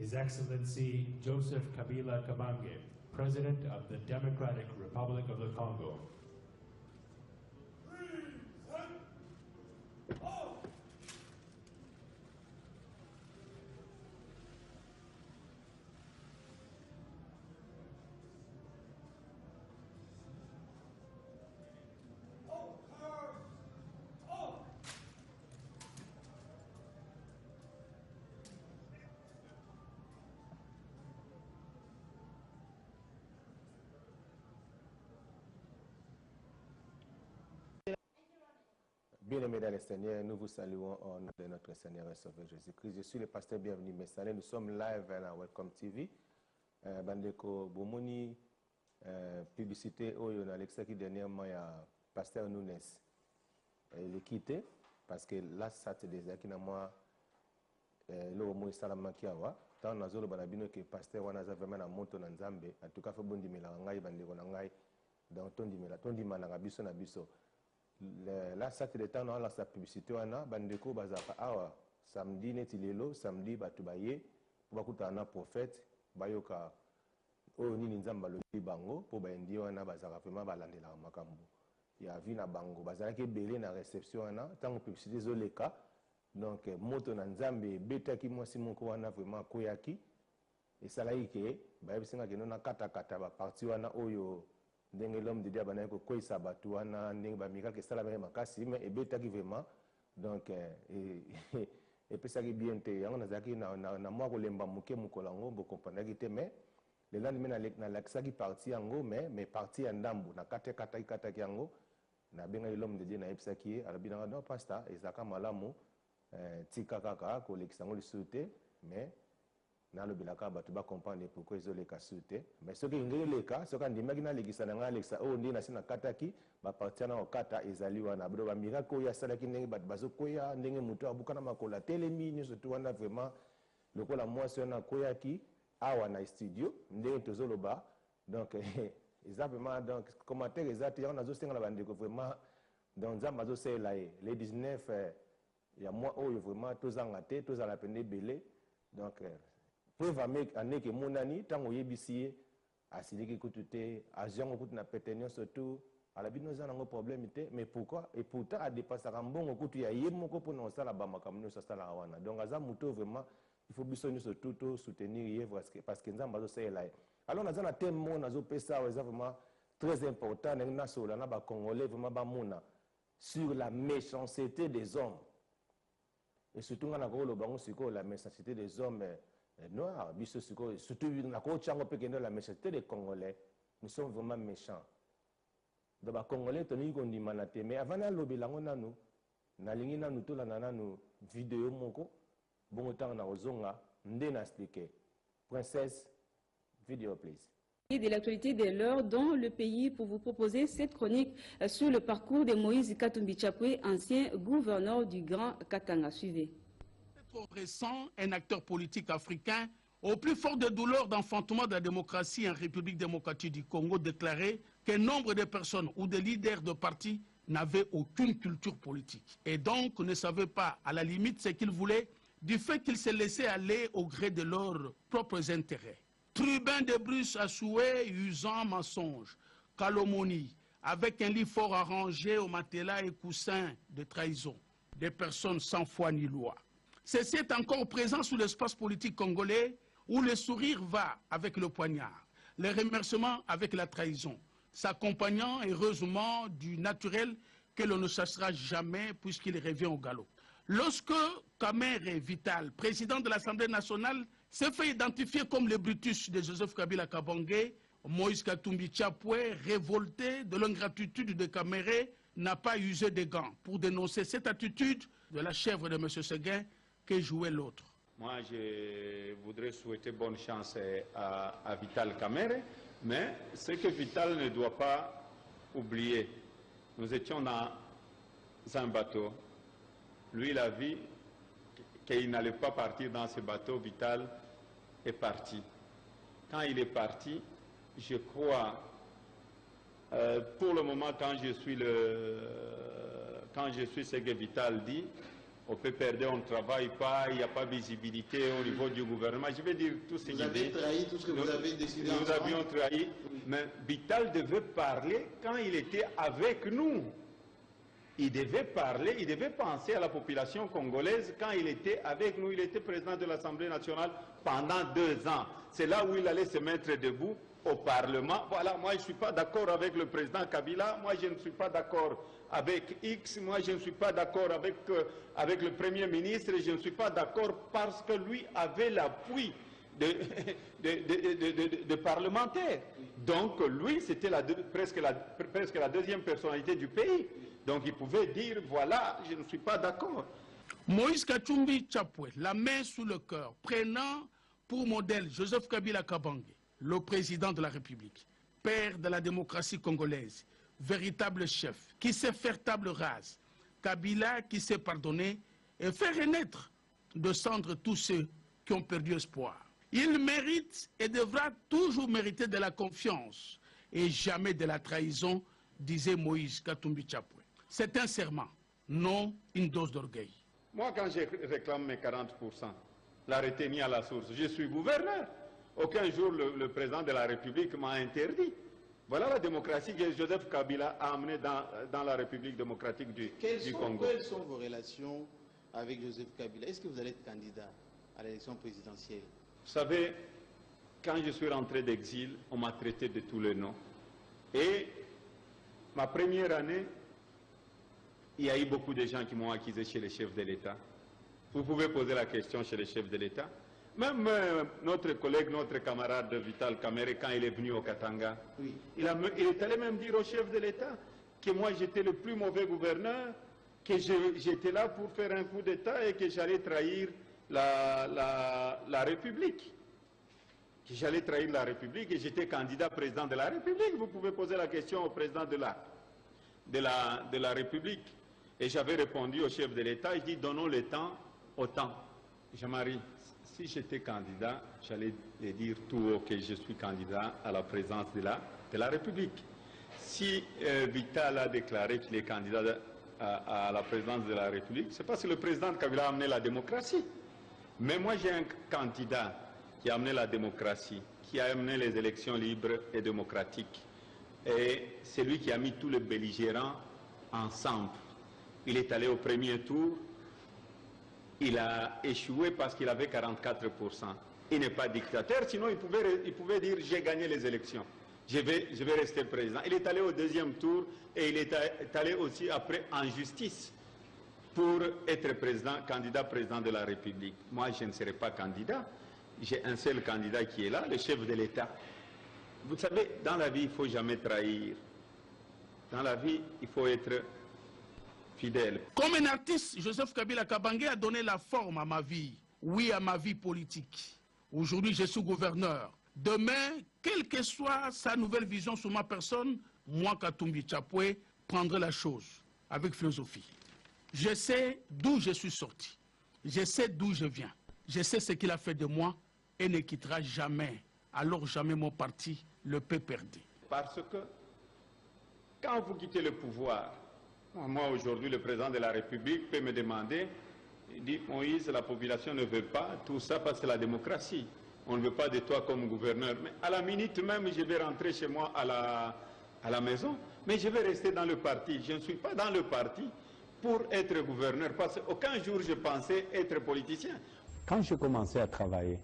His Excellency Joseph Kabila Kabange, President of the Democratic Republic of the Congo. Bien-aimés dans le Seigneur, nous vous saluons au nom de notre Seigneur et Sauveur Jésus-Christ. Je suis le pasteur Bienvenu Messané. Nous sommes live à Welcome TV. Bandeko Bomoni, publicité Oyo dans l'extrait qui dernièrement il y a pasteur Nunes. Il est quitté parce que là, ça c'est des acquis dans moi. Le mot salama kiawa. Tant na zolo banabino que pasteur wana za vraiment na monto na Nzambe. En tout cas, faut bon dimela ngai bandeko na ngai dans ton dimela na biso na biso. Là, ça c'est le temps dans la publicité wana bandeko bazaka awa samedi neti lelo samedi batubaye pour bakuta na prophète bayoka oyo nini Nzamba lobi bango pour baendi wana bazaka vraiment balandela makambo ya vi na bango bazalaki belé na réception wana tango publicité zoleka donc moto na Nzambe betaki mwasi moko wana vraiment koyaki esalaki ke bayebisinga keno na kata ba parti wana oyo ndenge l'homme de Dieu banaye ko koisa batu wana ndenge ba miracle sala ba makasi mais ebetaki vraiment donc et puis ça qui bien te yango nazaki na moi ko lemba muke mukolango bo comprendre te mais le lendemain na laksaki parti yango mais parti ya ndambu na kata yango na benga l'homme de Dieu na ebisaki arabi na non pasteur ezaka malamu tika kaka ko leksango le souté mais na lo bilaka batu ba comprendre pourquoi ils ont les kasute mais ce qui ngeli le cas ce quand ndimaki na lekisa na nga lekisa o ndi na sina kataki ba partir na okata ezali wana bro ba miracle ya salaki ndenge batu bazokoya ndenge mutu abukana makola telemi ni surtout wana vraiment lokola mwasi na koyaki awa na studio ndenge tozoloba donc exactement donc commentaire exact ya on azo senga na bandeko vraiment donc Nzamba azo sela les 19 ya moi oyo vraiment tozanga te tozala pende belé donc preuve ane ke monani tango yebisiye asiliki kutute agent okutu na péténion surtout alabi noza nango problème te mais pourquoi et pourtant a dépassé mbongo kutu ya ye moko pour non sala ba makamno sa sala wana donc aza muto vraiment il faut biso surtout to soutenir ye parce que Nzamba zo sela alors naza na thème mo nazo pesa wa vraiment très important na sola na ba congolais vraiment ba mona sur la méchanceté des hommes et surtout na ko lo bango siko la méchanceté des hommes noirs, surtout la méchanceté des Congolais, nous sommes vraiment méchants. Donc les Congolais, mais avant de lobby, nous vidéo moko, bon temps na ozonga, ndena expliqué. Princesse, vidéo please. De l'actualité de l'heure dans le pays pour vous proposer cette chronique sur le parcours de Moïse Katumbi Chapwe, ancien gouverneur du Grand Katanga. Suivez. Récent, un acteur politique africain au plus fort des douleurs d'enfantement de la démocratie en République démocratique du Congo déclarait qu'un nombre de personnes ou de leaders de partis n'avaient aucune culture politique et donc ne savaient pas à la limite ce qu'ils voulaient du fait qu'ils se laissaient aller au gré de leurs propres intérêts. Tribun de Bruce à souhait, usant mensonges, calomnie, avec un lit fort arrangé au matelas et coussins de trahison, des personnes sans foi ni loi. Ceci est encore présent sous l'espace politique congolais où le sourire va avec le poignard, le remerciement avec la trahison, s'accompagnant heureusement du naturel que l'on ne chassera jamais puisqu'il revient au galop. Lorsque Kamere Vital, président de l'Assemblée nationale, s'est fait identifier comme le Brutus de Joseph Kabila Kabange, Moïse Katumbi Chapwe, révolté de l'ingratitude de Kamere, n'a pas usé de gants pour dénoncer cette attitude de la chèvre de M. Seguin que jouait l'autre. Moi, je voudrais souhaiter bonne chance à Vital Kamere, mais ce que Vital ne doit pas oublier, nous étions dans un bateau. Lui, il a vu qu'il n'allait pas partir dans ce bateau. Vital est parti. Quand il est parti, je crois, pour le moment, quand je suis ce que Vital dit, Au PPRD, on ne travaille pas, il n'y a pas de visibilité au niveau du gouvernement. Je vais dire tout ce Vous avez trahi tout ce que vous avez décidé ensemble. Nous avions trahi, mais Vital devait parler quand il était avec nous. Il devait parler, il devait penser à la population congolaise quand il était avec nous. Il était président de l'Assemblée nationale pendant 2 ans. C'est là où il allait se mettre debout au Parlement. Voilà, moi je ne suis pas d'accord avec le président Kabila, moi je ne suis pas d'accord avec X, moi je ne suis pas d'accord avec le Premier ministre, je ne suis pas d'accord parce que lui avait l'appui de parlementaires. Donc lui, c'était presque la deuxième personnalité du pays. Donc il pouvait dire, voilà, je ne suis pas d'accord. Moïse Katumbi Chapwe, la main sous le cœur, prenant pour modèle Joseph Kabila Kabange, le président de la République, père de la démocratie congolaise, véritable chef, qui sait faire table rase, Kabila qui sait pardonner et faire renaître de cendres tous ceux qui ont perdu espoir. Il mérite et devra toujours mériter de la confiance et jamais de la trahison, disait Moïse Katumbi Chapwe. C'est un serment, non une dose d'orgueil. Moi, quand je réclame mes 40%, l'arrêté mis à la source, je suis gouverneur. Aucun jour le président de la République m'a interdit. Voilà la démocratie que Joseph Kabila a amenée dans la République démocratique du Congo. Quelles sont vos relations avec Joseph Kabila? Est-ce que vous allez être candidat à l'élection présidentielle? Vous savez, quand je suis rentré d'exil, on m'a traité de tous les noms. Et ma première année, il y a eu beaucoup de gens qui m'ont accusé chez les chefs de l'État. Vous pouvez poser la question chez les chefs de l'État. Même notre collègue, notre camarade Vital Kamerhe, quand il est venu au Katanga, oui, il est allé même dire au chef de l'État que moi j'étais le plus mauvais gouverneur, que j'étais là pour faire un coup d'État et que j'allais trahir la République. Que j'allais trahir la République et j'étais candidat président de la République. Vous pouvez poser la question au président de la République. Et j'avais répondu au chef de l'État, je dis donnons le temps au temps. Jean-Marie, si j'étais candidat, j'allais les dire tout haut que je suis candidat à la présidence de la République. Si Vital a déclaré qu'il est candidat à la présidence de la République, c'est parce que le président Kabila a amené la démocratie. Mais moi j'ai un candidat qui a amené la démocratie, qui a amené les élections libres et démocratiques. Et c'est lui qui a mis tous les belligérants ensemble. Il est allé au premier tour. Il a échoué parce qu'il avait 44%. Il n'est pas dictateur, sinon il pouvait dire j'ai gagné les élections. Je vais rester président. Il est allé au deuxième tour et il est allé aussi après en justice pour être candidat président de la République. Moi, je ne serai pas candidat. J'ai un seul candidat qui est là, le chef de l'État. Vous savez, dans la vie, il ne faut jamais trahir. Dans la vie, il faut être fidèle. Comme un artiste, Joseph Kabila Kabange a donné la forme à ma vie, oui, à ma vie politique. Aujourd'hui, je suis gouverneur. Demain, quelle que soit sa nouvelle vision sur ma personne, moi, Katumbi Chapwe, prendrai la chose avec philosophie. Je sais d'où je suis sorti. Je sais d'où je viens. Je sais ce qu'il a fait de moi et ne quittera jamais, alors jamais mon parti, le PPRD. Parce que quand vous quittez le pouvoir, moi aujourd'hui le président de la République peut me demander, il dit Moïse, la population ne veut pas tout ça parce que c'est la démocratie. On ne veut pas de toi comme gouverneur. Mais à la minute même, je vais rentrer chez moi à la maison, mais je vais rester dans le parti. Je ne suis pas dans le parti pour être gouverneur, parce qu'aucun jour je pensais être politicien. Quand j'ai commencé à travailler,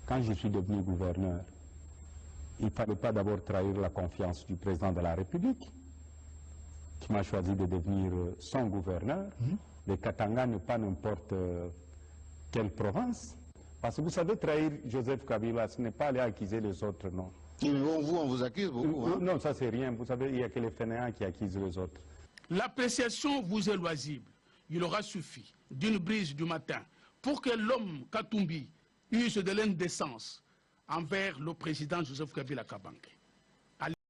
quand je suis devenu gouverneur, il ne fallait pas d'abord trahir la confiance du président de la République, qui m'a choisi de devenir son gouverneur. Le Katanga n'est pas n'importe quelle province. Parce que vous savez, trahir Joseph Kabila, ce n'est pas aller accuser les autres, non. On vous accuse beaucoup. Hein? Non, ça c'est rien. Vous savez, il n'y a que les fainéants qui accusent les autres. L'appréciation vous est loisible. Il aura suffi d'une brise du matin pour que l'homme Katumbi use de l'indécence envers le président Joseph Kabila Kabange.